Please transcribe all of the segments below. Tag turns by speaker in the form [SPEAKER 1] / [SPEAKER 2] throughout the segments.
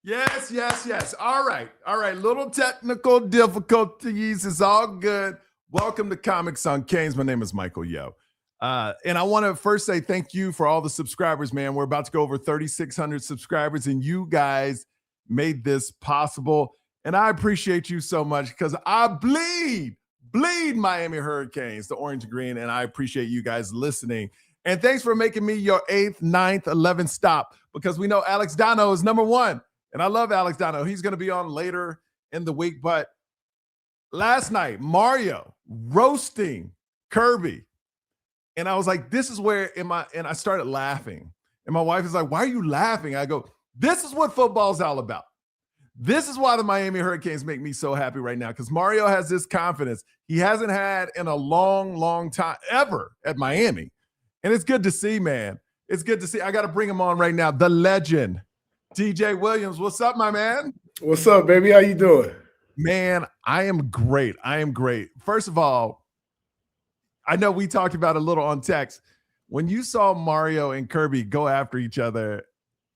[SPEAKER 1] Yes, yes, yes. All right. All right. Little technical difficulties. It's all good. Welcome to Comics on Canes. My name is Michael Yo. And I want to first say thank you for all the subscribers, man. We're about to go over 3,600 subscribers, and you guys made this possible. And I appreciate you so much because I bleed Miami Hurricanes, the orange and green. And I appreciate you guys listening. And thanks for making me your 8th, 9th, 11th stop because we know Alex Dano is number one. And I love Alex Dano. He's going to be on later in the week. But last night, Mario roasting Kirby. And I was like, this is where and I started laughing. And my wife is like, why are you laughing? I go, this is what football's all about. This is why the Miami Hurricanes make me so happy right now because Mario has this confidence he hasn't had in a long, long time ever at Miami. And it's good to see, man. It's good to see. I got to bring him on right now. The legend. DJ Williams, what's up, my man?
[SPEAKER 2] What's up, baby? How you doing?
[SPEAKER 1] Man, I am great. I am great. First of all, I know we talked about it a little on text. When you saw Mario and Kirby go after each other,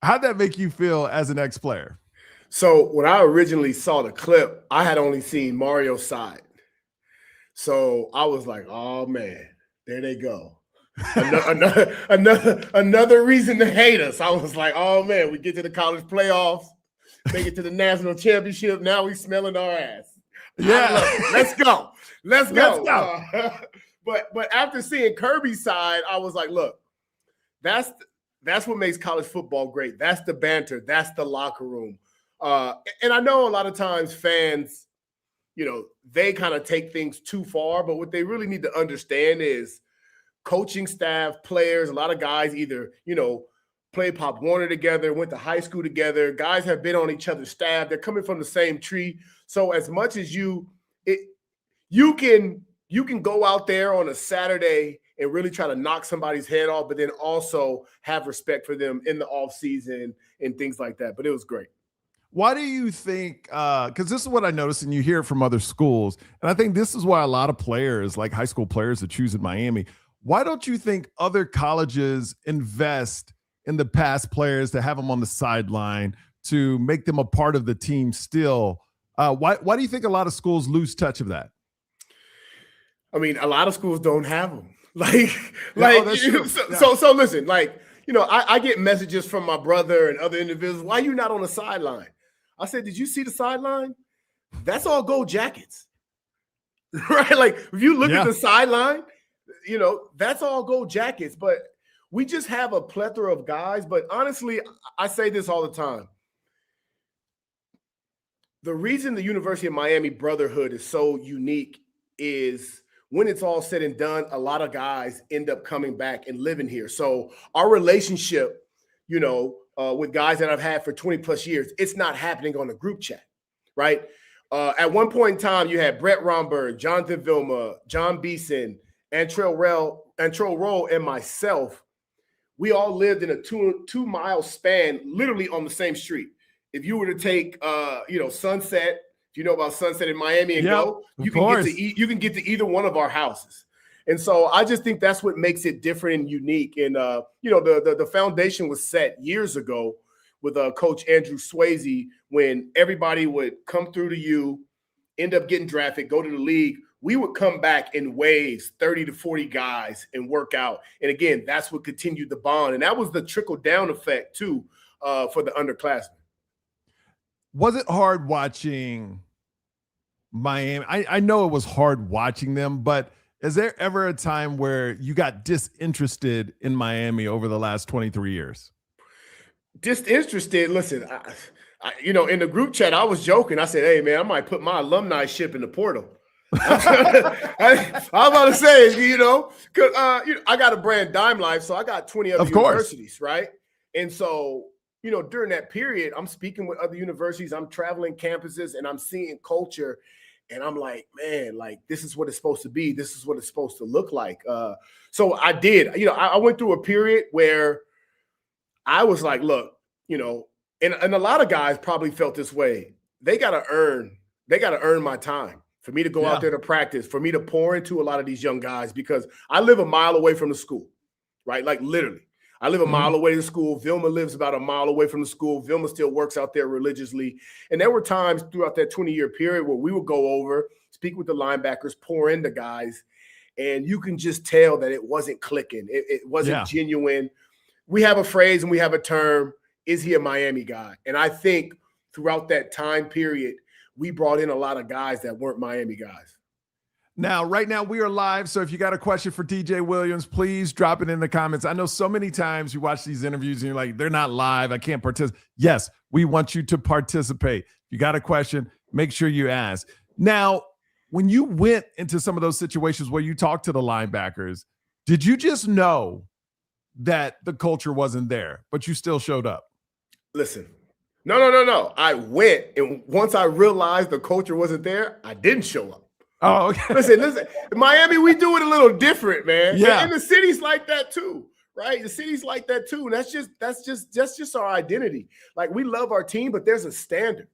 [SPEAKER 1] how'd that make you feel as an ex-player?
[SPEAKER 2] So when I originally saw the clip, I had only seen Mario's side. So I was like, oh, man, there they go. another reason to hate us. I was like, oh man, we get to the college playoffs, make it to the national championship. Now we smelling our ass.
[SPEAKER 1] Yeah,
[SPEAKER 2] let's go. But after seeing Kirby's side, I was like, look, that's what makes college football great. That's the banter. That's the locker room. And I know a lot of times fans, they kind of take things too far. But what they really need to understand is coaching staff, players, a lot of guys either, played Pop Warner together, went to high school together. Guys have been on each other's staff. They're coming from the same tree. So as much as you can go out there on a Saturday and really try to knock somebody's head off, but then also have respect for them in the off season and things like that. But it was great.
[SPEAKER 1] Why do you think, because this is what I noticed and you hear it from other schools, and I think this is why a lot of players, like high school players that choose in Miami, why don't you think other colleges invest in the past players to have them on the sideline to make them a part of the team still? Why do you think a lot of schools lose touch of that?
[SPEAKER 2] I mean, a lot of schools don't have them. So listen, I get messages from my brother and other individuals. Why are you not on the sideline? I said, did you see the sideline? That's all gold jackets, right? Like if you look at the sideline, that's all gold jackets, but we just have a plethora of guys. But honestly, I say this all the time. The reason the University of Miami brotherhood is so unique is when it's all said and done, a lot of guys end up coming back and living here. So our relationship, with guys that I've had for 20 plus years, it's not happening on a group chat, right? At one point in time, you had Brett Romberg, Jonathan Vilma, John Beeson, Antrell Roll, and myself. We all lived in a two-mile span, literally on the same street. If you were to take, Sunset, if you know about Sunset in Miami and go, you can get to either one of our houses. And so I just think that's what makes it different and unique. And, the foundation was set years ago with Coach Andrew Swayze when everybody would come through to you, end up getting drafted, go to the league. We would come back in waves, 30 to 40 guys, and work out. And again, that's what continued the bond. And that was the trickle-down effect, too, for the underclassmen.
[SPEAKER 1] Was it hard watching Miami? I know it was hard watching them, but is there ever a time where you got disinterested in Miami over the last 23 years?
[SPEAKER 2] Disinterested? Listen, in the group chat, I was joking. I said, hey, man, I might put my alumni ship in the portal. I was about to say, because I got a brand Dime Life, so I got 20 other universities, right? And so, during that period, I'm speaking with other universities, I'm traveling campuses, and I'm seeing culture, and I'm like, man, this is what it's supposed to be. This is what it's supposed to look like. So I did. I went through a period where I was like, look, and a lot of guys probably felt this way. They got to earn my time for me to go out there to practice, for me to pour into a lot of these young guys, because I live a mile away from the school, right? Like literally. I live a mile away to school. Vilma lives about a mile away from the school. Vilma still works out there religiously. And there were times throughout that 20-year period where we would go over, speak with the linebackers, pour into guys, and you can just tell that it wasn't clicking. It wasn't genuine. We have a phrase and we have a term, is he a Miami guy? And I think throughout that time period, we brought in a lot of guys that weren't Miami guys.
[SPEAKER 1] Now, right now we are live. So if you got a question for DJ Williams, please drop it in the comments. I know so many times you watch these interviews and you're like, they're not live. I can't participate. Yes, we want you to participate. If you got a question, make sure you ask. Now, when you went into some of those situations where you talked to the linebackers, did you just know that the culture wasn't there, but you still showed up?
[SPEAKER 2] Listen, no. I went, and once I realized the culture wasn't there, I didn't show up.
[SPEAKER 1] Oh, okay.
[SPEAKER 2] Listen. Miami, we do it a little different, man.
[SPEAKER 1] Yeah.
[SPEAKER 2] And the city's like that too, right? The city's like that too. And that's just our identity. Like, we love our team, but there's a standard,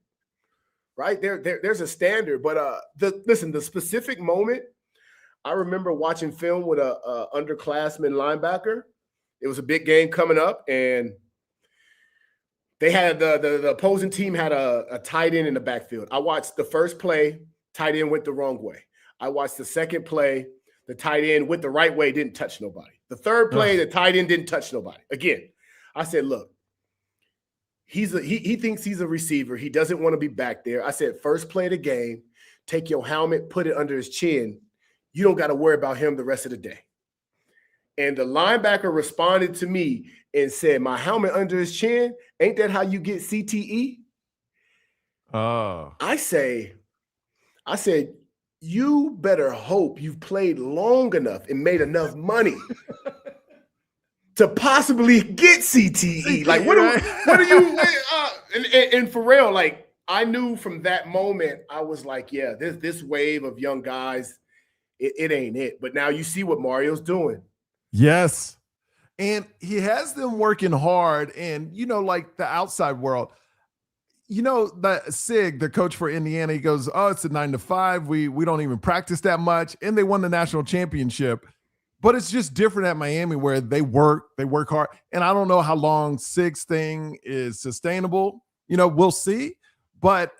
[SPEAKER 2] right? There's a standard. But the specific moment, I remember watching film with a underclassman linebacker. It was a big game coming up, and they had the opposing team had a tight end in the backfield. I watched the first play. Tight end went the wrong way. I watched the second play. The tight end went the right way, didn't touch nobody. The third play, the tight end didn't touch nobody. Again, I said, look, he thinks he's a receiver. He doesn't want to be back there. I said, first play of the game, take your helmet, put it under his chin. You don't got to worry about him the rest of the day. And the linebacker responded to me and said, my helmet under his chin, ain't that how you get CTE?
[SPEAKER 1] Oh.
[SPEAKER 2] I said, you better hope you've played long enough and made enough money to possibly get CTE. Like, what are you? And for real, like, I knew from that moment, I was like, yeah, this wave of young guys, it ain't it. But now you see what Mario's doing.
[SPEAKER 1] Yes. And he has them working hard. And, like the outside world, that Sig, the coach for Indiana, he goes, oh, it's a 9 to 5. We don't even practice that much. And they won the national championship. But it's just different at Miami where they work hard. And I don't know how long Sig's thing is sustainable. We'll see. But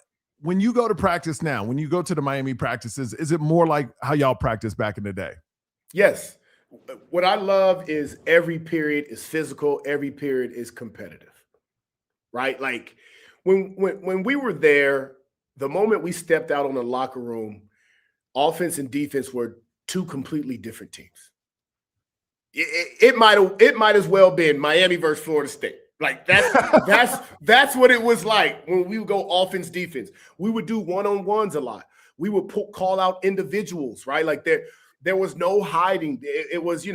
[SPEAKER 1] when you go to practice now, when you go to the Miami practices, is it more like how y'all practice back in the day?
[SPEAKER 2] Yes. What I love is every period is physical. Every period is competitive, right? Like, when we were there, the moment we stepped out on the locker room, offense and defense were two completely different teams. It might as well been Miami versus Florida State. Like, that's what it was like when we would go offense, defense. We would do one-on-ones a lot. We would call out individuals, right? Like, there was no hiding. It was,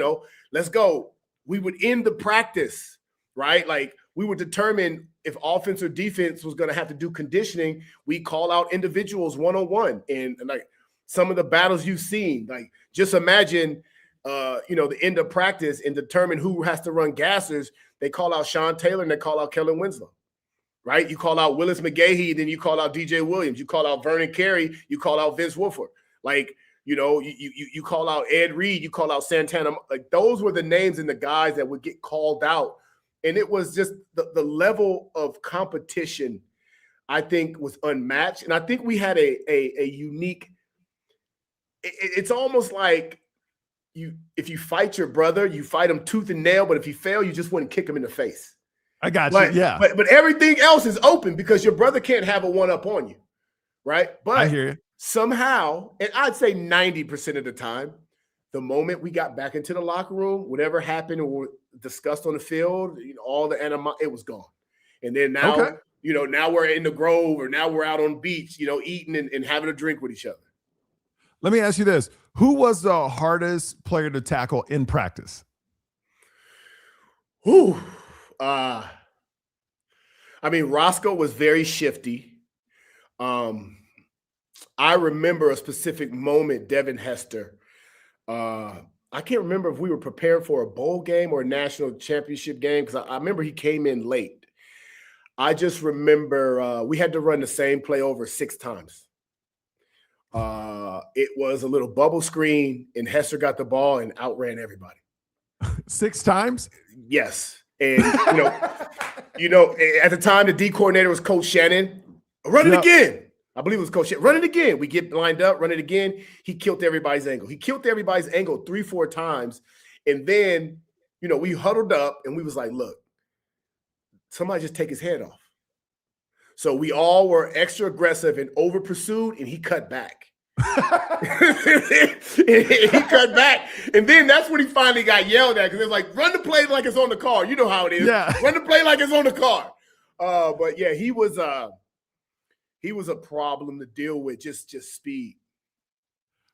[SPEAKER 2] let's go. We would end the practice, right? Like, we would determine if offense or defense was going to have to do conditioning. We call out individuals one-on-one. And like, some of the battles you've seen, like, just imagine, the end of practice and determine who has to run gassers. They call out Sean Taylor and they call out Kellen Winslow, right? You call out Willis McGahee, then you call out DJ Williams. You call out Vernon Carey. You call out Vince Wilfork. Like, you call out Ed Reed. You call out Santana. Like, those were the names and the guys that would get called out. And it was just the level of competition, I think, was unmatched. And I think we had a unique – it's almost like if you fight your brother, you fight him tooth and nail, but if you fail, you just wouldn't kick him in the face.
[SPEAKER 1] I got you, yeah.
[SPEAKER 2] But everything else is open because your brother can't have a one-up on you, right? But
[SPEAKER 1] I hear you.
[SPEAKER 2] Somehow, and I'd say 90% of the time, the moment we got back into the locker room, whatever happened or discussed on the field, all the it was gone. And then now, now we're in the Grove or now we're out on the beach, eating and having a drink with each other.
[SPEAKER 1] Let me ask you this. Who was the hardest player to tackle in practice?
[SPEAKER 2] Roscoe was very shifty. I remember a specific moment, Devin Hester. I can't remember if we were preparing for a bowl game or a national championship game because I remember he came in late. I just remember we had to run the same play over 6 times. It was a little bubble screen, and Hester got the ball and outran everybody.
[SPEAKER 1] 6 times?
[SPEAKER 2] Yes. And at the time, the D coordinator was Coach Shannon. Run it again. I believe it was Coach Shannon. Run it again. We get lined up, run it again. He killed everybody's angle. 3-4 times. And then, we huddled up and we was like, look, somebody just take his head off. So we all were extra aggressive and over pursued, and he cut back. He cut back. And then that's when he finally got yelled at, because it was like, run the play like it's on the car. You know how it is.
[SPEAKER 1] Yeah.
[SPEAKER 2] Run the play like it's on the car. But yeah, he was a problem to deal with, just speed.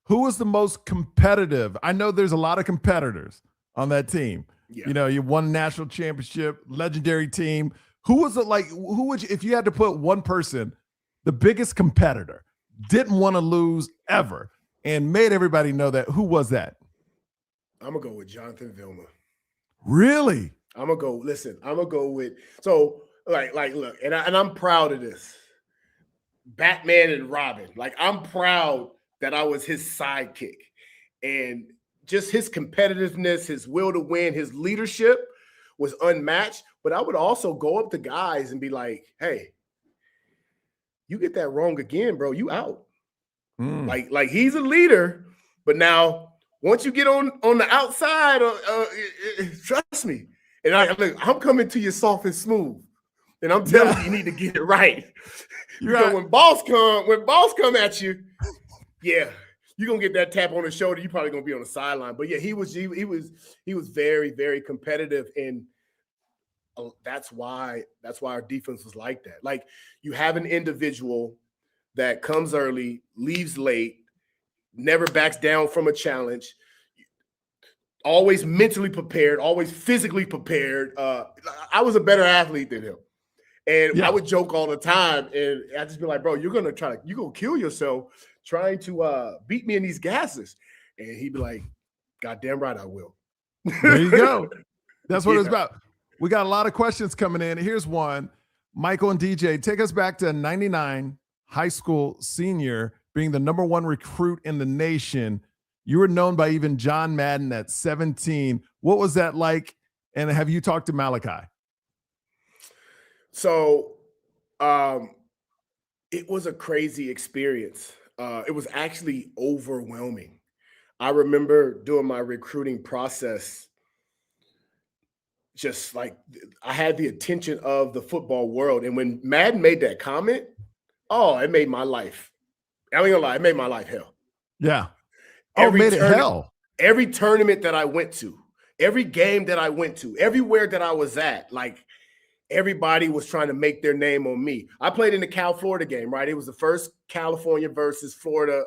[SPEAKER 1] Who was the most competitive? I know there's a lot of competitors on that team.
[SPEAKER 2] Yeah.
[SPEAKER 1] You won a national championship, legendary team. Who was it like? Who would you, if you had to put one person, the biggest competitor, didn't want to lose ever, and made everybody know that? Who was that?
[SPEAKER 2] I'm gonna go with Jonathan Vilma.
[SPEAKER 1] Really?
[SPEAKER 2] I'm gonna go with look, and I'm proud of this. Batman and Robin. Like, I'm proud that I was his sidekick, and just his competitiveness, his will to win, his leadership was unmatched. But I would also go up to guys and be like, hey, you get that wrong again, bro, you out. Like he's a leader, but now once you get on the outside, trust me. And I'm coming to you soft and smooth, and I'm telling you need to get it right. When boss come at you, yeah, you're gonna get that tap on the shoulder. You're probably gonna be on the sideline. But yeah, he was very, very competitive, and that's why our defense was like that. Like, you have an individual that comes early, leaves late, never backs down from a challenge, always mentally prepared, always physically prepared. I was a better athlete than him. And I would joke all the time, and I'd just be like, bro, you're gonna kill yourself trying to beat me in these gases. And he'd be like, God damn right I will.
[SPEAKER 1] There you go. That's what it's about. We got a lot of questions coming in. Here's one. Michael and DJ, take us back to 99, high school senior, being the #1 recruit in the nation. You were known by even John Madden at 17. What was that like? And have you talked to Malachi?
[SPEAKER 2] So it was a crazy experience. It was actually overwhelming. I remember doing my recruiting process, just like I had the attention of the football world. And when Madden made that comment, it made my life. I ain't gonna lie, it made my life hell.
[SPEAKER 1] Yeah. It made it hell.
[SPEAKER 2] Every tournament that I went to, every game that I went to, everywhere that I was at, like, everybody was trying to make their name on me. I played in the Cal-Florida game, right? It was the first California versus Florida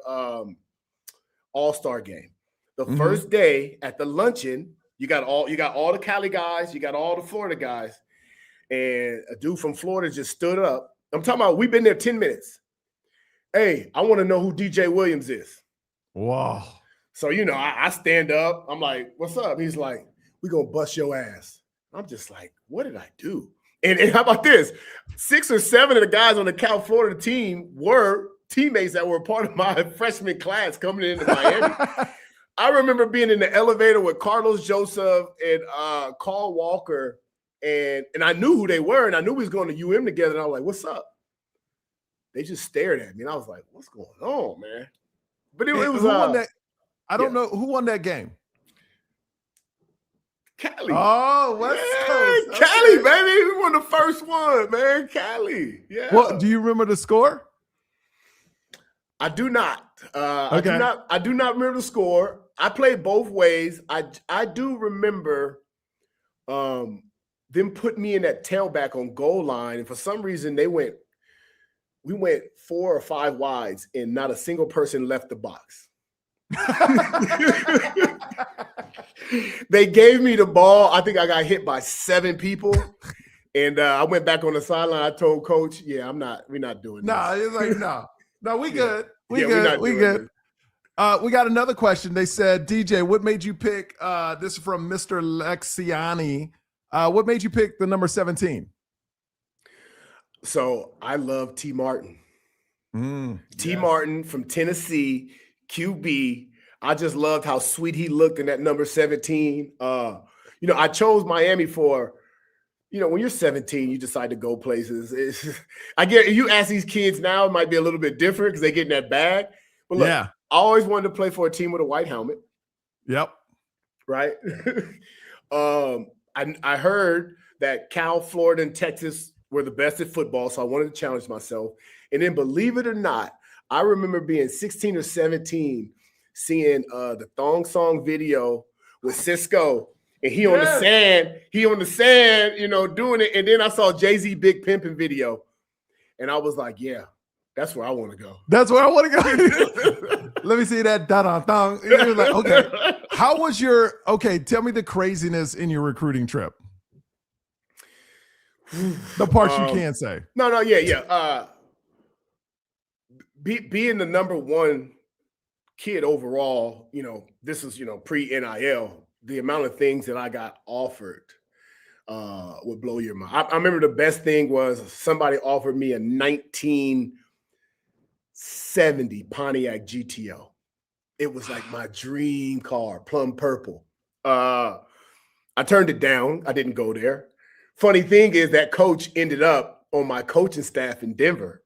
[SPEAKER 2] All-Star game. The first day at the luncheon, you got all the Cali guys, you got all the Florida guys, and a dude from Florida just stood up. I'm talking about, we've been there 10 minutes. Hey, I want to know who DJ Williams is.
[SPEAKER 1] Wow.
[SPEAKER 2] So, I stand up. I'm like, what's up? He's like, we gonna bust your ass. I'm just like, what did I do? And how about this? 6 or 7 of the guys on the Cal Florida team were teammates that were part of my freshman class coming into Miami. I remember being in the elevator with Carlos Joseph and Carl Walker, and I knew who they were, and I knew we was going to UM together, and I was like, what's up? They just stared at me, and I was like, what's going on, man? But it was
[SPEAKER 1] who won that? I don't know who won that game.
[SPEAKER 2] Cali.
[SPEAKER 1] Oh, West Coast.
[SPEAKER 2] Cali, baby. We won the first one, man. Cali. Yeah.
[SPEAKER 1] Well, do you remember the score?
[SPEAKER 2] I do not.
[SPEAKER 1] Okay.
[SPEAKER 2] I do not remember the score. I played both ways. I do remember them put me in that tailback on goal line, and for some reason we went 4 or 5 wides, and not a single person left the box. They gave me the ball. I think I got hit by 7 people, and I went back on the sideline. I told coach, we're not doing this.
[SPEAKER 1] No, it's like, no, we good. We
[SPEAKER 2] good.
[SPEAKER 1] We good. We got another question. They said, DJ, what made you pick, this is from Mr. Lexiani. What made you pick the number 17?
[SPEAKER 2] So I love T. Martin. Martin from Tennessee, QB. I just loved how sweet he looked in that number 17. I chose Miami for when you're 17, you decide to go places. I get you ask these kids now, it might be a little bit different because they get in that bag. But look, I always wanted to play for a team with a white helmet.
[SPEAKER 1] Yep.
[SPEAKER 2] Right. I heard that Cal, Florida, and Texas were the best at football, so I wanted to challenge myself. And then, believe it or not, I remember being 16 or 17, seeing the Thong Song video with Cisco, and he on the sand, doing it. And then I saw Jay-Z Big Pimpin' video, and I was like, yeah, that's where I want to go.
[SPEAKER 1] That's where I want to go. Let me see that da-da-thong. You're like, okay. How was tell me the craziness in your recruiting trip. The parts you can't say.
[SPEAKER 2] No, yeah. Being the number one kid overall, this is, pre-NIL, the amount of things that I got offered would blow your mind. I remember the best thing was somebody offered me a 1970 Pontiac GTO. It was like my dream car, plum purple. I turned it down. I didn't go there. Funny thing is that coach ended up on my coaching staff in Denver.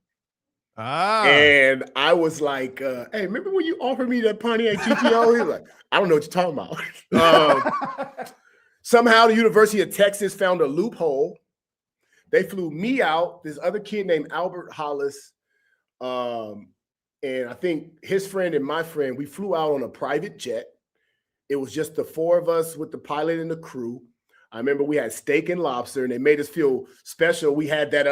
[SPEAKER 2] And I was like, hey, remember when you offered me that Pontiac GTO? He was like, I don't know what you're talking about. Somehow the University of Texas found a loophole. They flew me out, this other kid named Albert Hollis, and I think his friend and my friend, we flew out on a private jet. It was just the four of us with the pilot and the crew. I remember we had steak and lobster, and they made us feel special. We had that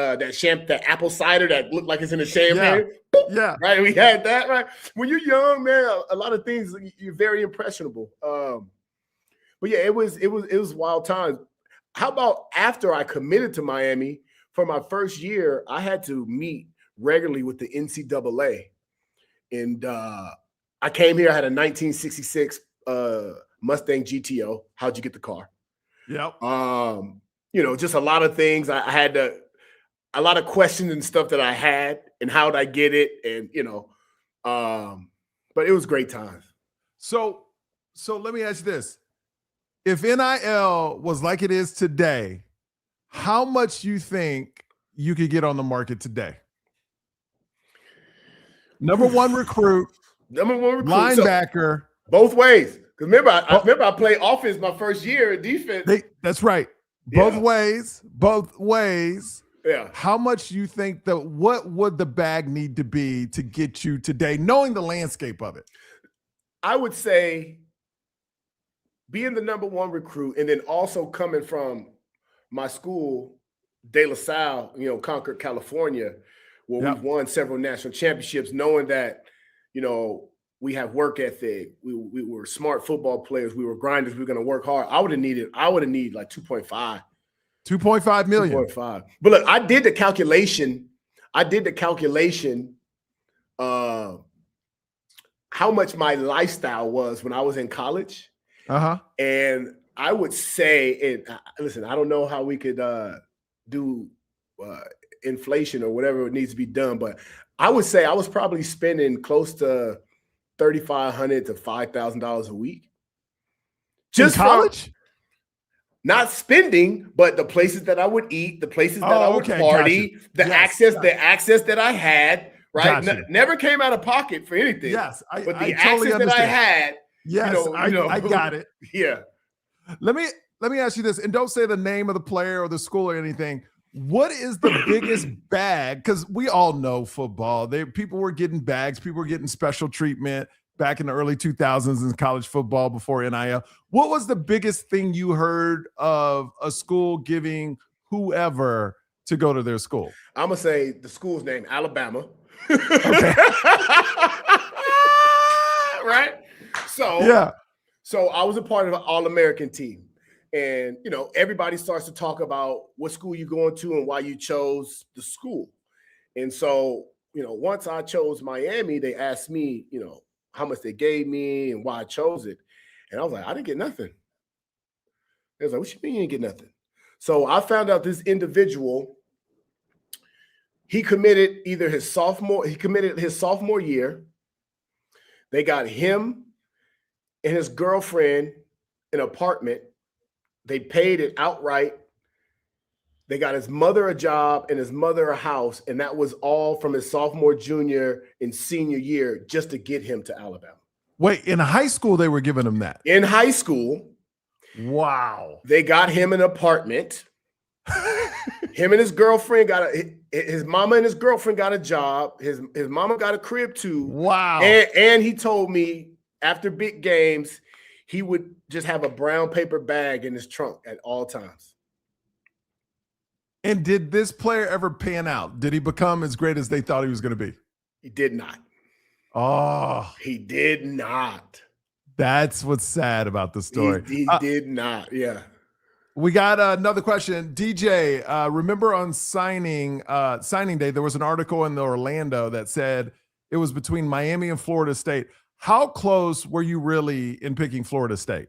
[SPEAKER 2] apple cider that looked like it's in a champagne.
[SPEAKER 1] Yeah.
[SPEAKER 2] Right. We had that, right? When you're young, man, a lot of things, you're very impressionable. But yeah, it was wild times. How about after I committed to Miami for my first year, I had to meet regularly with the NCAA. And I came here, I had a 1966 Mustang GTO. How'd you get the car?
[SPEAKER 1] Yep.
[SPEAKER 2] Just a lot of things. I had a lot of questions and stuff that I had, and how'd I get it? And, but it was great times.
[SPEAKER 1] So let me ask you this. If NIL was like it is today, how much you think you could get on the market today? Number one recruit, linebacker.
[SPEAKER 2] So, both ways. Because remember, I played offense my first year in defense.
[SPEAKER 1] That's right. Both ways.
[SPEAKER 2] Yeah.
[SPEAKER 1] How much you think what would the bag need to be to get you today, knowing the landscape of it?
[SPEAKER 2] I would say being the number one recruit, and then also coming from my school, De La Salle, Concord, California, where we've won several national championships, knowing that, we have work ethic. We were smart football players. We were grinders. We were going to work hard. I would have needed like 2.5.
[SPEAKER 1] 2.5 million.
[SPEAKER 2] 2.5. But look, I did the calculation. How much my lifestyle was when I was in college. And I would say, and listen, I don't know how we could do inflation or whatever needs to be done, but I would say I was probably spending close to $3,500 to $5,000 a week.
[SPEAKER 1] Just college?
[SPEAKER 2] Not spending, but the places that I would eat, the places that I would party, the access that I had, right? Never came out of pocket for anything.
[SPEAKER 1] Yes,
[SPEAKER 2] but the
[SPEAKER 1] totally
[SPEAKER 2] access that I had.
[SPEAKER 1] Yes, I got it.
[SPEAKER 2] Yeah.
[SPEAKER 1] Let me ask you this, and don't say the name of the player or the school or anything. What is the biggest bag? Because we all know football. People were getting bags. People were getting special treatment back in the early 2000s in college football before NIL. What was the biggest thing you heard of a school giving whoever to go to their school?
[SPEAKER 2] I'm going to say the school's name, Alabama.
[SPEAKER 1] Okay.
[SPEAKER 2] Right? So I was a part of an All-American team. And, everybody starts to talk about what school you're going to and why you chose the school. And so, once I chose Miami, they asked me, how much they gave me and why I chose it. And I was like, I didn't get nothing. They was like, what you mean you didn't get nothing? So I found out this individual, he committed his sophomore year. They got him and his girlfriend an apartment. They paid it outright. They got his mother a job and his mother a house, and that was all from his sophomore, junior, and senior year just to get him to Alabama.
[SPEAKER 1] Wait, in high school they were giving him that.
[SPEAKER 2] In high school,
[SPEAKER 1] wow.
[SPEAKER 2] They got him an apartment. Him and his girlfriend his mama and his girlfriend got a job. His mama got a crib too.
[SPEAKER 1] Wow.
[SPEAKER 2] And he told me after big games, he would just have a brown paper bag in his trunk at all times.
[SPEAKER 1] And did this player ever pan out? Did he become as great as they thought he was going to be?
[SPEAKER 2] He did not.
[SPEAKER 1] Oh,
[SPEAKER 2] he did not.
[SPEAKER 1] That's what's sad about the story.
[SPEAKER 2] He did not. Yeah.
[SPEAKER 1] We got another question. DJ, remember on signing day, there was an article in the Orlando that said it was between Miami and Florida State. How close were you really in picking Florida State?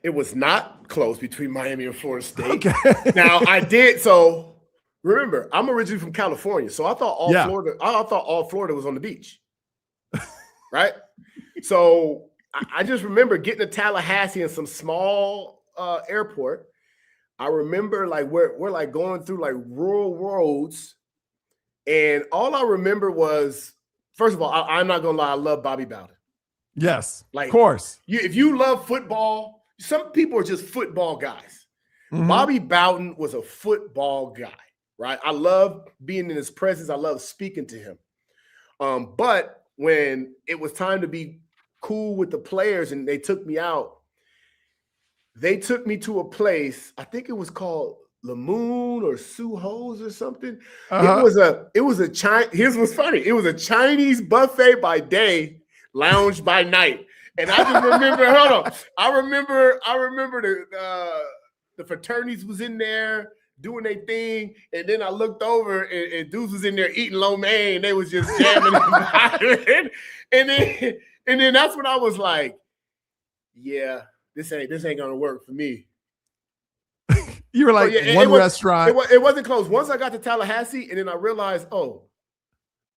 [SPEAKER 2] It was not close between Miami and Florida State.
[SPEAKER 1] Okay.
[SPEAKER 2] Now I did. So remember, I'm originally from California, so I thought all Florida was on the beach, right? So I just remember getting to Tallahassee in some small airport. I remember like we're like going through like rural roads, and all I remember was, first of all, I'm not gonna lie, I love Bobby Bowden.
[SPEAKER 1] Yes,
[SPEAKER 2] like
[SPEAKER 1] of course.
[SPEAKER 2] If you love football. Some people are just football guys. Mm-hmm. Bobby Bowden was a football guy, right? I love being in his presence. I love speaking to him. But when it was time to be cool with the players and they took me out, they took me to a place, I think it was called Lamoon or Suho's or something. Uh-huh. It was a here's what's funny. It was a Chinese buffet by day, lounge by night. And I just remember, hold on. I remember the fraternities was in there doing their thing, and then I looked over and dudes was in there eating lo mein, and they was just jamming and then that's when I was like, yeah, this ain't gonna work for me.
[SPEAKER 1] You were like, restaurant.
[SPEAKER 2] It wasn't close. Once I got to Tallahassee, and then I realized, oh,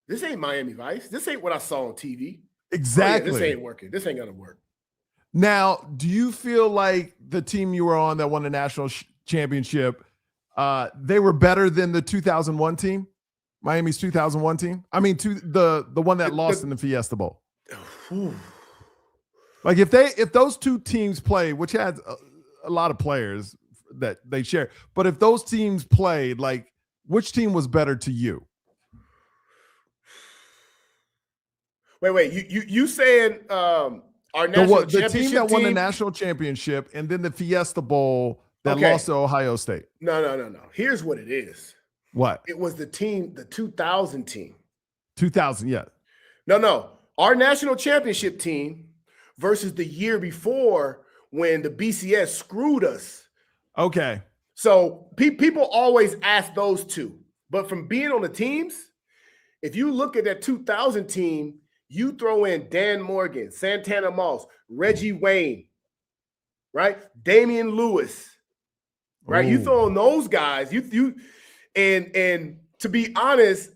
[SPEAKER 2] this ain't Miami Vice. This ain't what I saw on TV.
[SPEAKER 1] Exactly.
[SPEAKER 2] Oh, yeah, this ain't working. This ain't gonna work.
[SPEAKER 1] Now, do you feel like the team you were on that won the national championship, they were better than the 2001 team, Miami's 2001 team? I mean, the one that lost in the Fiesta Bowl. Like if those two teams play, which had a lot of players that they share, but if those teams played, like which team was better to you?
[SPEAKER 2] Wait. You saying our national
[SPEAKER 1] the team that won the national championship and then the Fiesta Bowl that lost to Ohio State?
[SPEAKER 2] No. Here's what it is.
[SPEAKER 1] What?
[SPEAKER 2] It was the 2000 team.
[SPEAKER 1] 2000, yeah.
[SPEAKER 2] No. Our national championship team versus the year before when the BCS screwed us.
[SPEAKER 1] Okay.
[SPEAKER 2] So people always ask those two. But from being on the teams, if you look at that 2000 team, you throw in Dan Morgan, Santana Moss, Reggie Wayne, right? Damian Lewis, right? Ooh. You throw in those guys, and to be honest,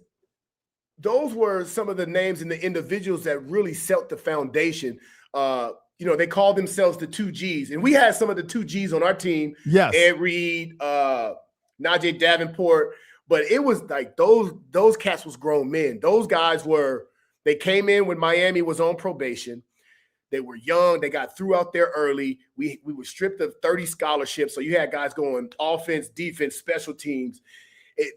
[SPEAKER 2] those were some of the names and the individuals that really set the foundation. They call themselves the 2Gs, and we had some of the 2Gs on our team.
[SPEAKER 1] Yes,
[SPEAKER 2] Ed Reed, Najee Davenport, but it was like those cats was grown men. Those guys they came in when Miami was on probation. They were young. They got through out there early. We were stripped of 30 scholarships, so you had guys going offense, defense, special teams.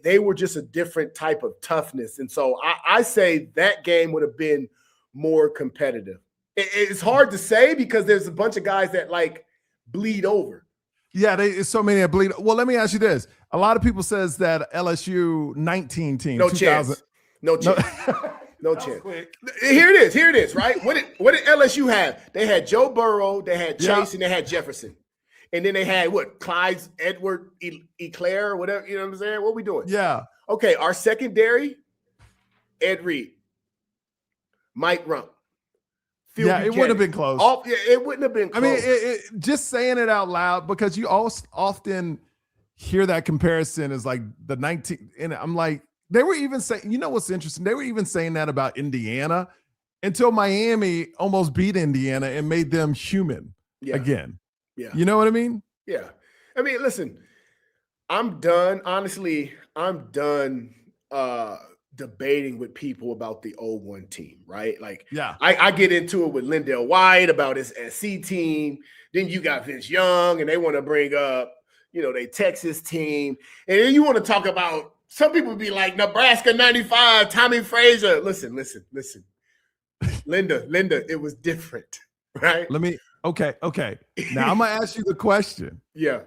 [SPEAKER 2] They were just a different type of toughness, and so I say that game would have been more competitive. It's hard to say because there's a bunch of guys that like bleed over.
[SPEAKER 1] Yeah, there's so many that bleed. Well, let me ask you this. A lot of people says that LSU 19 team.
[SPEAKER 2] No chance. No chance. No chance. Here it is, right? What did LSU have? They had Joe Burrow, they had Chase, and they had Jefferson. And then they had Clyde Edward Eclair, whatever, you know what I'm saying? What we doing?
[SPEAKER 1] Yeah.
[SPEAKER 2] Okay, our secondary, Ed Reed, Mike Rump.
[SPEAKER 1] It wouldn't have been close.
[SPEAKER 2] It wouldn't have been close.
[SPEAKER 1] I mean, just saying it out loud, because you often hear that comparison as like the 19, and I'm like, they were even saying, you know what's interesting? They were even saying that about Indiana until Miami almost beat Indiana and made them human again.
[SPEAKER 2] Yeah.
[SPEAKER 1] You know what I mean?
[SPEAKER 2] Yeah. I mean, listen, I'm done. Honestly, I'm done debating with people about the 0-1 team, right? Like,
[SPEAKER 1] Yeah.
[SPEAKER 2] I get into it with Lindell White about his SC team. Then you got Vince Young, and they want to bring up, they Texas team. And then you want to talk about, some people be like, Nebraska 95, Tommy Frazier. Listen. Linda, it was different, right?
[SPEAKER 1] Okay. Now I'm going to ask you the question.
[SPEAKER 2] Yeah.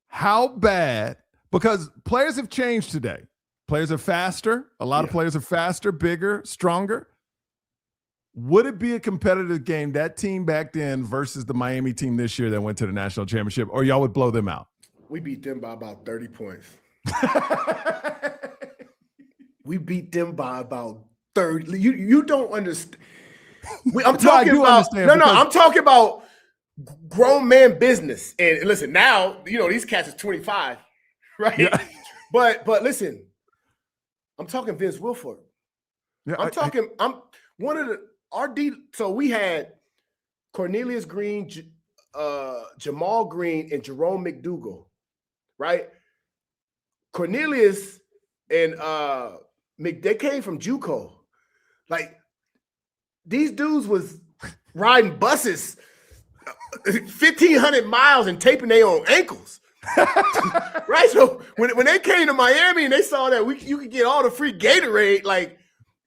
[SPEAKER 1] How bad, because players have changed today. Players are faster. A lot of players are faster, bigger, stronger. Would it be a competitive game, that team back then versus the Miami team this year that went to the national championship, or y'all would blow them out?
[SPEAKER 2] We beat them by about 30 points. We beat them by about 30. You don't understand. I'm talking I'm talking about grown man business. And listen, now, these cats is 25, right? Yeah. But listen, I'm talking Vince Wilfork. Yeah, I'm one of the RD. So we had Cornelius Green, Jamal Green, and Jerome McDougal, right? Cornelius and they came from JUCO. Like, these dudes was riding buses 1,500 miles and taping their own ankles. Right? So when they came to Miami and they saw that you could get all the free Gatorade, like,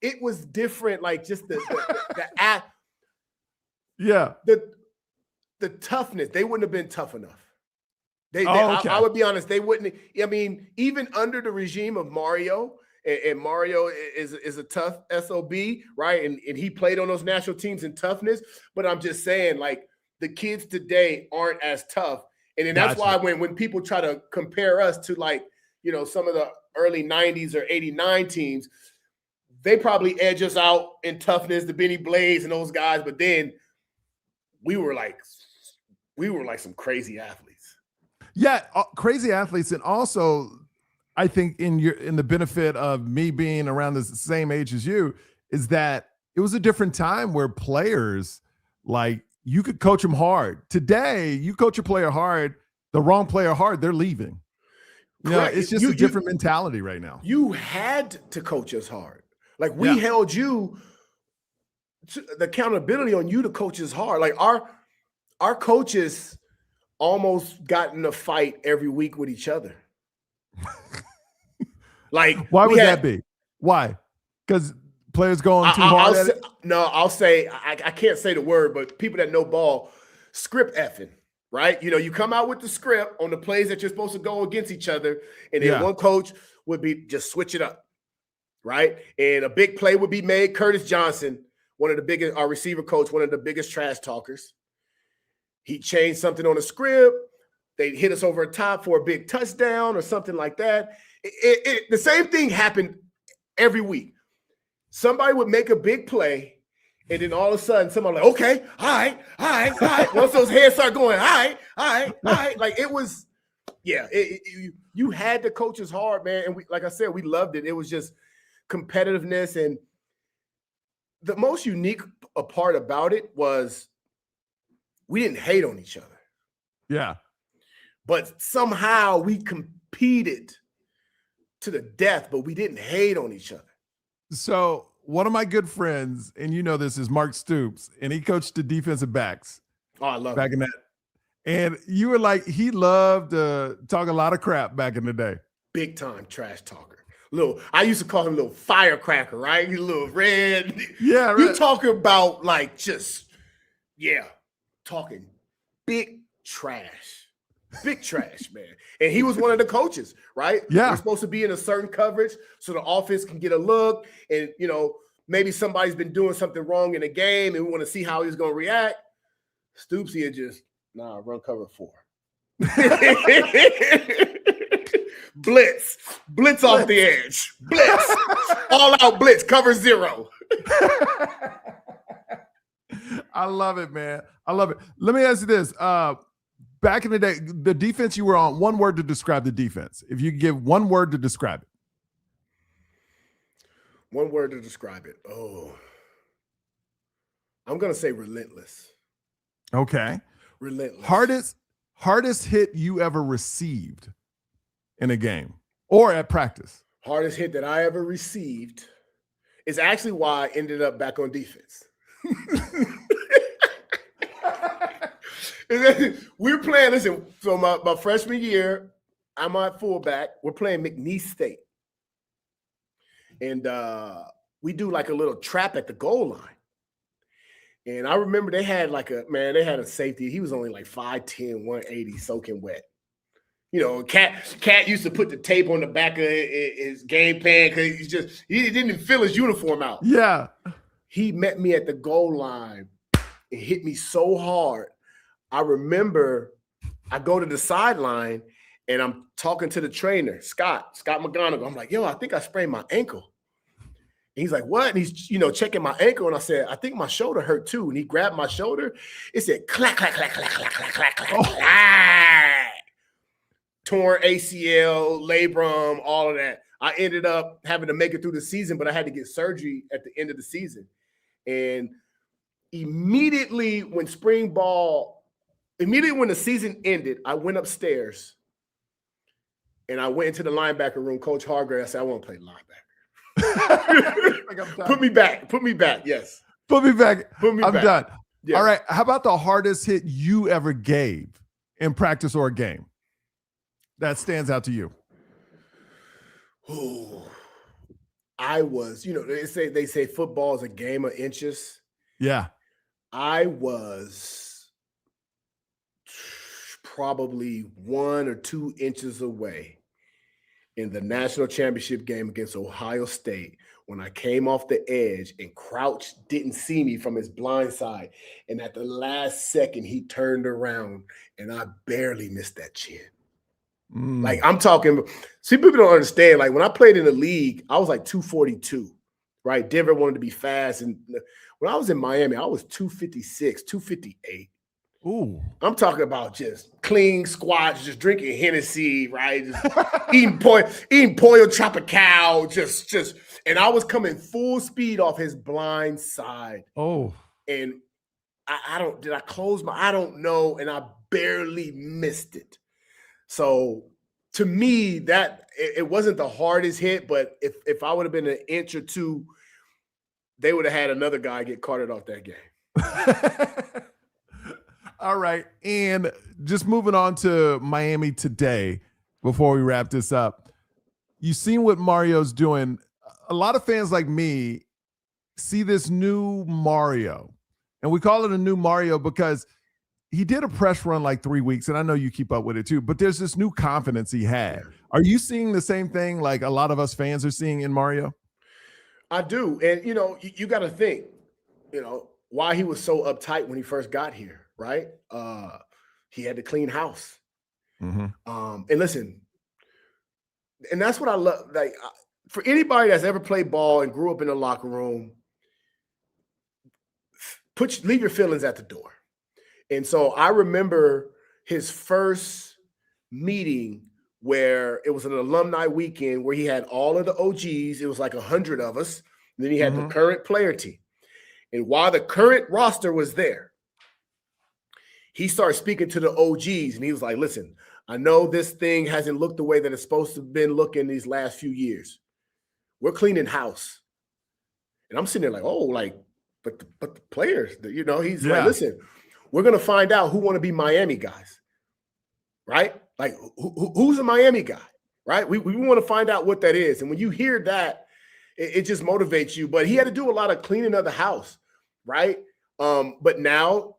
[SPEAKER 2] it was different. Like, just the toughness. They wouldn't have been tough enough. I would be honest, they wouldn't. I mean, even under the regime of Mario, and Mario is a tough SOB, right? And he played on those national teams in toughness. But I'm just saying, like, the kids today aren't as tough. And then that's why when people try to compare us to, like, some of the early 90s or 89 teams, they probably edge us out in toughness, the Benny Blades and those guys. But then we were like some crazy athletes.
[SPEAKER 1] Yeah, crazy athletes. And also, I think in the benefit of me being around the same age as you, is that it was a different time where players, like, you could coach them hard. Today, you coach a player hard, the wrong player hard, they're leaving. It's just a different mentality right now.
[SPEAKER 2] You had to coach us hard. Like, we held you to the accountability on you to coach us hard. Like, our coaches almost got in a fight every week with each other. Like,
[SPEAKER 1] why would that be? Why? Because players going too hard at it?
[SPEAKER 2] I'll say, I can't say the word, but people that know ball, script effing, right? You come out with the script on the plays that you're supposed to go against each other, and then one coach would be just switch it up, right? And a big play would be made. Curtis Johnson, our receiver coach, one of the biggest trash talkers. He changed something on the script. They hit us over the top for a big touchdown or something like that. The same thing happened every week. Somebody would make a big play, and then all of a sudden, somebody like, okay, all right. Once those hands start going, all right. Like, it was, you had to coach us hard, man. And like I said, we loved it. It was just competitiveness. And the most unique part about it was we didn't hate on each other.
[SPEAKER 1] Yeah.
[SPEAKER 2] But somehow we competed to the death, but we didn't hate on each other.
[SPEAKER 1] So one of my good friends, and this, is Mark Stoops, and he coached the defensive backs.
[SPEAKER 2] Oh, I love
[SPEAKER 1] back in that. And you were like, he loved to talk a lot of crap back in the day.
[SPEAKER 2] Big time trash talker. I used to call him little firecracker, right? He's a little red.
[SPEAKER 1] Yeah, right.
[SPEAKER 2] You talking about, like, talking big trash. Big trash, man. And he was one of the coaches, right?
[SPEAKER 1] Yeah.
[SPEAKER 2] We're supposed to be in a certain coverage so the offense can get a look. And, maybe somebody's been doing something wrong in a game and we want to see how he's going to react. Stoopsy had just, run cover 4. Blitz off the edge. Blitz. All out blitz, cover 0.
[SPEAKER 1] I love it, man. I love it. Let me ask you this. Back in the day, the defense you were on, one word to describe the defense. If you could give one word to describe it.
[SPEAKER 2] One word to describe it. Oh, I'm going to say relentless.
[SPEAKER 1] Okay.
[SPEAKER 2] Relentless.
[SPEAKER 1] Hardest hit you ever received in a game or at practice?
[SPEAKER 2] Hardest hit that I ever received is actually why I ended up back on defense. We're playing, listen, so my freshman year, I'm at fullback. We're playing McNeese State. And we do like a little trap at the goal line. And I remember they had a safety. He was only like 5'10", 180, soaking wet. You know, Cat used to put the tape on the back of his game pan because he didn't fill his uniform out.
[SPEAKER 1] Yeah.
[SPEAKER 2] He met me at the goal line and hit me so hard. I remember I go to the sideline and I'm talking to the trainer, Scott McGonigal. I'm like, yo, I think I sprained my ankle. And he's like, what? And he's, checking my ankle. And I said, I think my shoulder hurt too. And he grabbed my shoulder. It said, clack, clack, clack, clack, clack, clack, clack, clack, clack. Torn ACL, labrum, all of that. I ended up having to make it through the season, but I had to get surgery at the end of the season. And immediately when the season ended, I went upstairs and I went into the linebacker room. Coach Hargrave, I said, I want to play linebacker. Put me back. Yes.
[SPEAKER 1] Put me back. I'm done.
[SPEAKER 2] Yeah.
[SPEAKER 1] All right. How about the hardest hit you ever gave in practice or a game that stands out to you?
[SPEAKER 2] Ooh, I was, they say football is a game of inches.
[SPEAKER 1] Yeah.
[SPEAKER 2] I was probably 1 or 2 inches away in the national championship game against Ohio State when I came off the edge and Crouch didn't see me from his blind side. And at the last second, he turned around and I barely missed that chin. Like I'm talking, see, people don't understand. Like when I played in the league, I was like 242, right? Denver wanted to be fast. And when I was in Miami, I was 256, 258.
[SPEAKER 1] Ooh.
[SPEAKER 2] I'm talking about just clean squats, just drinking Hennessy, right? Just eating pollo tropical, just, and I was coming full speed off his blind side.
[SPEAKER 1] Oh.
[SPEAKER 2] And did I close I don't know. And I barely missed it. So to me, that it wasn't the hardest hit, but if I would have been an inch or two, they would have had another guy get carted off that game.
[SPEAKER 1] All right. And just moving on to Miami today, before we wrap this up, you've seen what Mario's doing. A lot of fans like me see this new Mario, and we call it a new Mario because he did a press run like 3 weeks, and I know you keep up with it too, but there's this new confidence he had. Are you seeing the same thing like a lot of us fans are seeing in Mario?
[SPEAKER 2] I do. And, you got to think, why he was so uptight when he first got here. Right? He had to clean house.
[SPEAKER 1] Mm-hmm.
[SPEAKER 2] And listen, and that's what I love. Like for anybody that's ever played ball and grew up in the locker room, leave your feelings at the door. And so I remember his first meeting where it was an alumni weekend where he had all of the OGs. It was like 100 of us. And then he had the current player team. And while the current roster was there, he started speaking to the OGs, and he was like, listen, I know this thing hasn't looked the way that it's supposed to have been looking these last few years. We're cleaning house. And I'm sitting there like, but the players, he's like, listen, we're going to find out who want to be Miami guys, right? Like, who's a Miami guy, right? We want to find out what that is. And when you hear that, it just motivates you. But he had to do a lot of cleaning of the house, right? But now,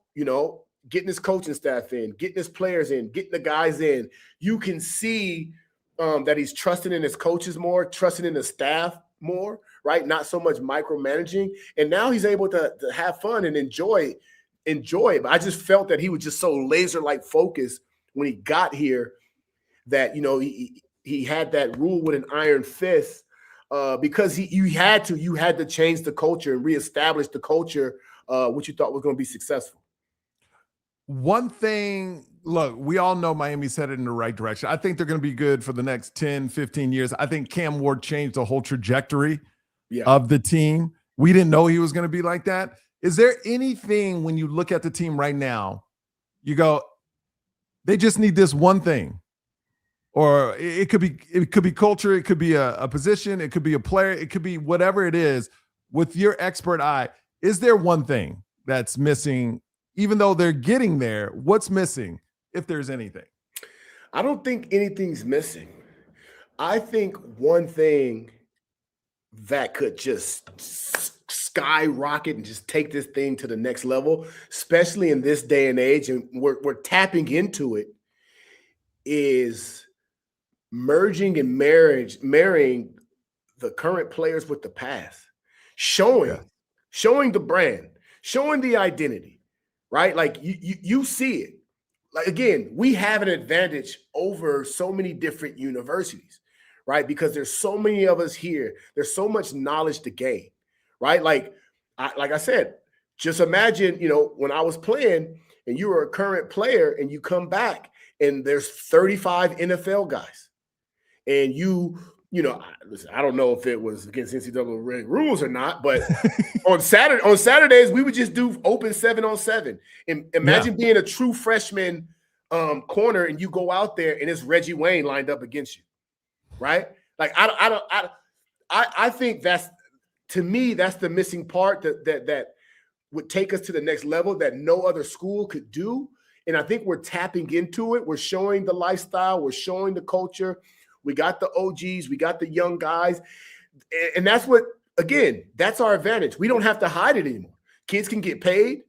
[SPEAKER 2] getting his coaching staff in, getting his players in, getting the guys in, you can see that he's trusting in his coaches more, trusting in the staff more, right? Not so much micromanaging. And now he's able to have fun and enjoy it. But I just felt that he was just so laser-like focused when he got here that, he had that rule with an iron fist because you had to change the culture and reestablish the culture, which you thought was going to be successful.
[SPEAKER 1] One thing, look, we all know Miami's headed in the right direction. I think they're going to be good for the next 10, 15 years. I think Cam Ward changed the whole trajectory of the team. We didn't know he was going to be like that. Is there anything when you look at the team right now, you go, they just need this one thing? or it could be culture, it could be a position, it could be a player, it could be whatever it is. With your expert eye, is there one thing that's missing, even though they're getting there? What's missing, if there's anything?
[SPEAKER 2] I don't think anything's missing. I think one thing that could just skyrocket and just take this thing to the next level, especially in this day and age, and we're tapping into it, is merging and marrying the current players with the past, showing the brand, showing the identity, right? Like you see it. Like, again, we have an advantage over so many different universities, right? Because there's so many of us here. There's so much knowledge to gain, right? Like I said, just imagine, when I was playing and you were a current player and you come back and there's 35 NFL guys, and listen, I don't know if it was against NCAA rules or not, but on Saturdays, we would just do open 7-on-7. And imagine being a true freshman corner and you go out there and it's Reggie Wayne lined up against you, right? Like, I think to me, that's the missing part that would take us to the next level that no other school could do. And I think we're tapping into it. We're showing the lifestyle. We're showing the culture. We got the OGs. We got the young guys. And that's that's our advantage. We don't have to hide it anymore. Kids can get paid.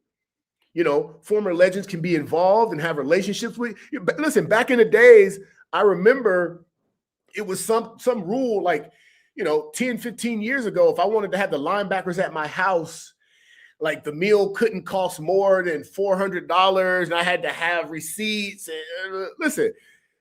[SPEAKER 2] Former legends can be involved and have relationships with. But listen, back in the days, I remember it was some rule like, 10, 15 years ago, if I wanted to have the linebackers at my house, like the meal couldn't cost more than $400 and I had to have receipts. And listen,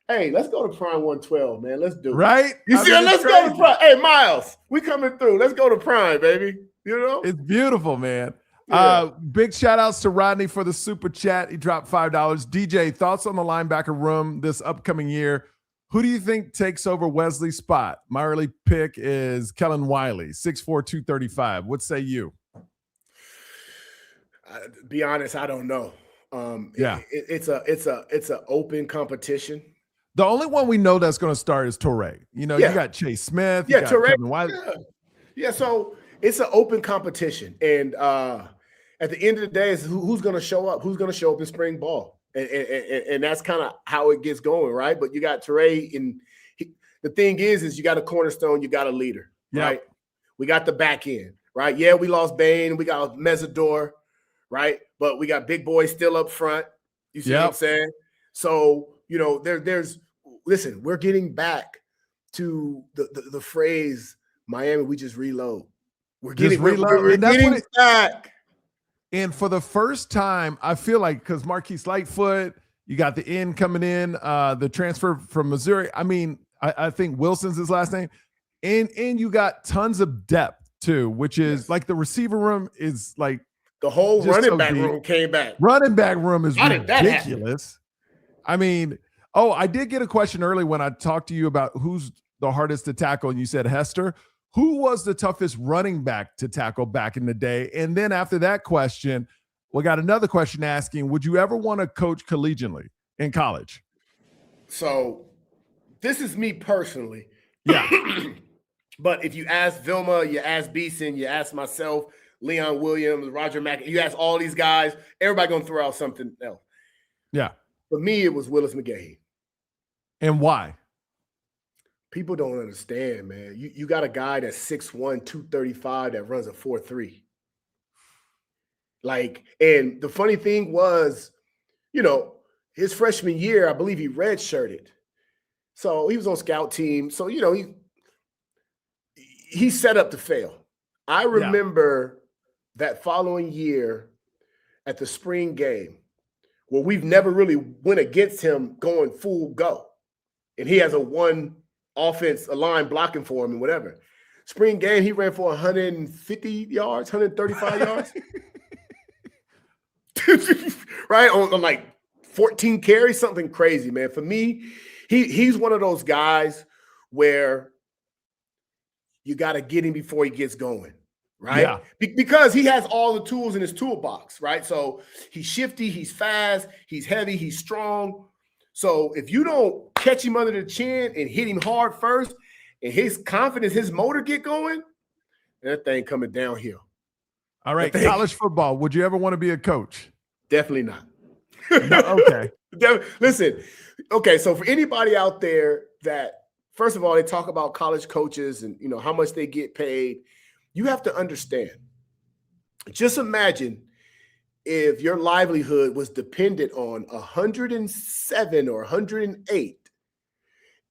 [SPEAKER 2] hey, let's go to Prime 112, man. Let's do it.
[SPEAKER 1] Right?
[SPEAKER 2] You see, let's go to Prime. Hey, Miles, we coming through. Let's go to Prime, baby.
[SPEAKER 1] It's beautiful, man.
[SPEAKER 2] Yeah.
[SPEAKER 1] Big shout outs to Rodney for the super chat. He dropped $5. DJ, thoughts on the linebacker room this upcoming year? Who do you think takes over Wesley's spot? My early pick is Kellen Wiley, 6'4", 235. What say you?
[SPEAKER 2] Be honest, I don't know. It's a open competition.
[SPEAKER 1] The only one we know that's going to start is Torrey. You got Chase Smith. You got
[SPEAKER 2] Torrey.
[SPEAKER 1] Kevin Wiley.
[SPEAKER 2] Yeah. So it's an open competition, and at the end of the day, is who's going to show up? Who's going to show up in spring ball? And that's kind of how it gets going, right? But you got Torrey, and the thing is you got a cornerstone, you got a leader, right? We got the back end, right? Yeah, we lost Bain, we got Mesidor, right? But we got big boys still up front. You see what I'm saying? So, listen, we're getting back to the phrase, Miami, we just reload. We're getting back.
[SPEAKER 1] And for the first time, I feel like, because Marquise Lightfoot, you got the end coming in, the transfer from Missouri. I mean, I think Wilson's his last name. And you got tons of depth too, which is like the receiver room is like,
[SPEAKER 2] the whole running back room came back.
[SPEAKER 1] Running back room is ridiculous. I mean, I did get a question early when I talked to you about who's the hardest to tackle, and you said Hester. Who was the toughest running back to tackle back in the day? And then after that question, we got another question asking, would you ever want to coach collegiately in college?
[SPEAKER 2] So this is me personally.
[SPEAKER 1] Yeah.
[SPEAKER 2] But if you ask Vilma, you ask Beeson, you ask myself, Leon Williams, Roger Mack, you ask all these guys, everybody going to throw out something else.
[SPEAKER 1] Yeah.
[SPEAKER 2] For me, it was Willis McGahee.
[SPEAKER 1] And why?
[SPEAKER 2] People don't understand, man. You got a guy that's 6'1", 235 that runs a 4.3. Like, and the funny thing was, his freshman year, I believe he redshirted. So he was on scout team. So, he set up to fail. I remember that following year at the spring game where we've never really went against him going full go. And he has a one offense, a line blocking for him and whatever. Spring game, he ran for 150 yards, 135 yards. Right? On like 14 carries, something crazy, man. For me, he's one of those guys where you got to get him before he gets going, right?
[SPEAKER 1] Yeah.
[SPEAKER 2] Because he has all the tools in his toolbox, right? So he's shifty, he's fast, he's heavy, he's strong. So if you don't catch him under the chin and hit him hard first, and his confidence, his motor get going, that thing coming downhill.
[SPEAKER 1] All right, college football. Would you ever want to be a coach?
[SPEAKER 2] Definitely not.
[SPEAKER 1] No, okay.
[SPEAKER 2] Listen, okay, so for anybody out there that, first of all, they talk about college coaches and how much they get paid, you have to understand. Just imagine if your livelihood was dependent on 107 or 108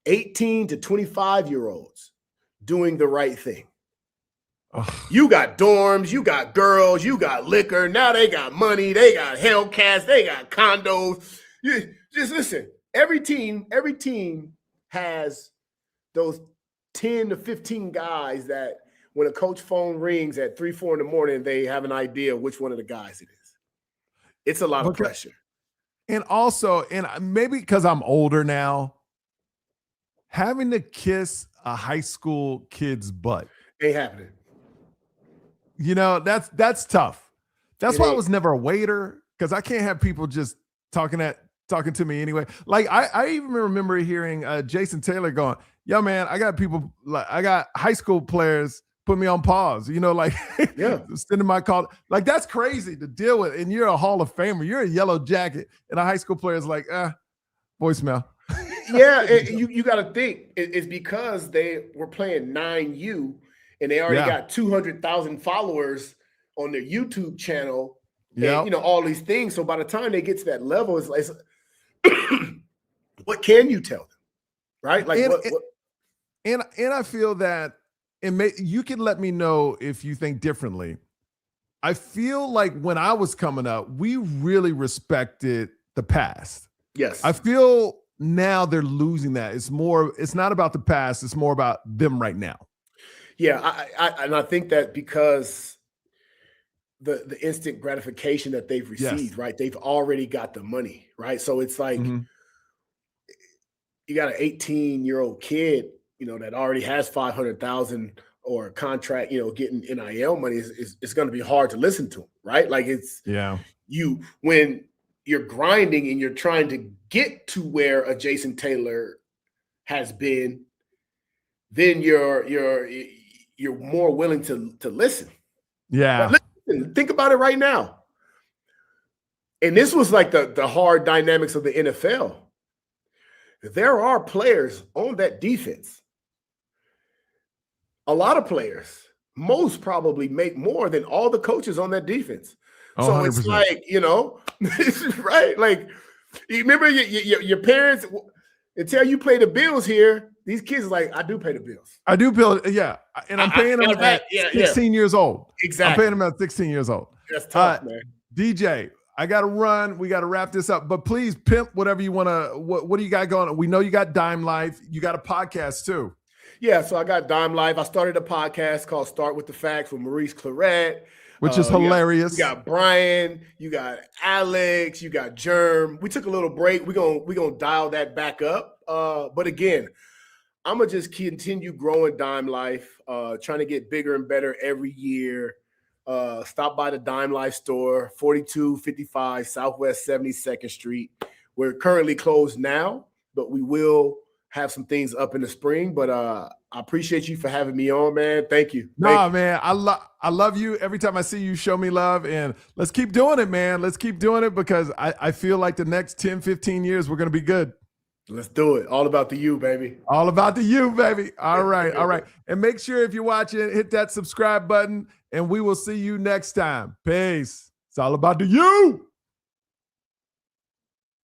[SPEAKER 2] 18 to 25-year-olds doing the right thing. You got dorms, you got girls, you got liquor. Now they got money, they got Hellcats, they got condos. You just listen. Every team has those 10 to 15 guys that when a coach phone rings at 3, 4 in the morning, they have an idea which one of the guys it is. It's a lot of pressure.
[SPEAKER 1] And also, and maybe because I'm older now, having to kiss a high school kid's butt
[SPEAKER 2] ain't happening.
[SPEAKER 1] That's tough. That's why I was never a waiter, because I can't have people just talking to me anyway. Like I even remember hearing Jason Taylor going, "Yo, man, I got high school players put me on pause." Sending my call. Like, that's crazy to deal with. And you're a Hall of Famer. You're a yellow jacket, and a high school player is like, voicemail.
[SPEAKER 2] Yeah, you got to think it's because they were playing 9U. And they already got 200,000 followers on their YouTube channel, and all these things. So by the time they get to that level, it's like, what can you tell them, right? Like,
[SPEAKER 1] and I feel that, you can let me know if you think differently. I feel like when I was coming up, we really respected the past.
[SPEAKER 2] Yes,
[SPEAKER 1] I feel now they're losing that. It's not about the past; it's more about them right now.
[SPEAKER 2] Yeah, I think that because the instant gratification that they've received, right? They've already got the money, right? So it's like you got an 18-year-old kid, that already has 500,000 or a contract, getting NIL money. It's going to be hard to listen to him, right? Like when you're grinding and you're trying to get to where a Jason Taylor has been, then you're more willing to listen.
[SPEAKER 1] Yeah.
[SPEAKER 2] But listen, think about it right now. And this was like the hard dynamics of the NFL. There are players on that defense. A lot of players, most probably make more than all the coaches on that defense. So 100%. It's like, right? Like, you remember your parents until you play the bills here. These kids are like, I do pay the bills.
[SPEAKER 1] I do bill, yeah. And I'm paying them at 16 years old.
[SPEAKER 2] Exactly.
[SPEAKER 1] I'm paying them at 16 years old.
[SPEAKER 2] That's tough, man.
[SPEAKER 1] DJ, I got to run. We got to wrap this up. But please pimp whatever you want to. What do you got going on? We know you got Dime Life. You got a podcast too.
[SPEAKER 2] Yeah, so I got Dime Life. I started a podcast called Start with the Facts with Maurice Claret.
[SPEAKER 1] Which is hilarious.
[SPEAKER 2] You got Brian, you got Alex, you got Germ. We took a little break. We're gonna dial that back up. But again, I'm going to just continue growing Dime Life, trying to get bigger and better every year. Stop by the Dime Life store, 4255 Southwest 72nd Street. We're currently closed now, but we will have some things up in the spring. But I appreciate you for having me on, man. Thank you.
[SPEAKER 1] Man, I love you. Every time I see you, show me love. And let's keep doing it, man. Let's keep doing it, because I feel like the next 10, 15 years, we're going to be good.
[SPEAKER 2] Let's do it. All about the you, baby.
[SPEAKER 1] All about the you, baby. All right. All right. And make sure if you're watching, hit that subscribe button, and we will see you next time. Peace. It's all about the you.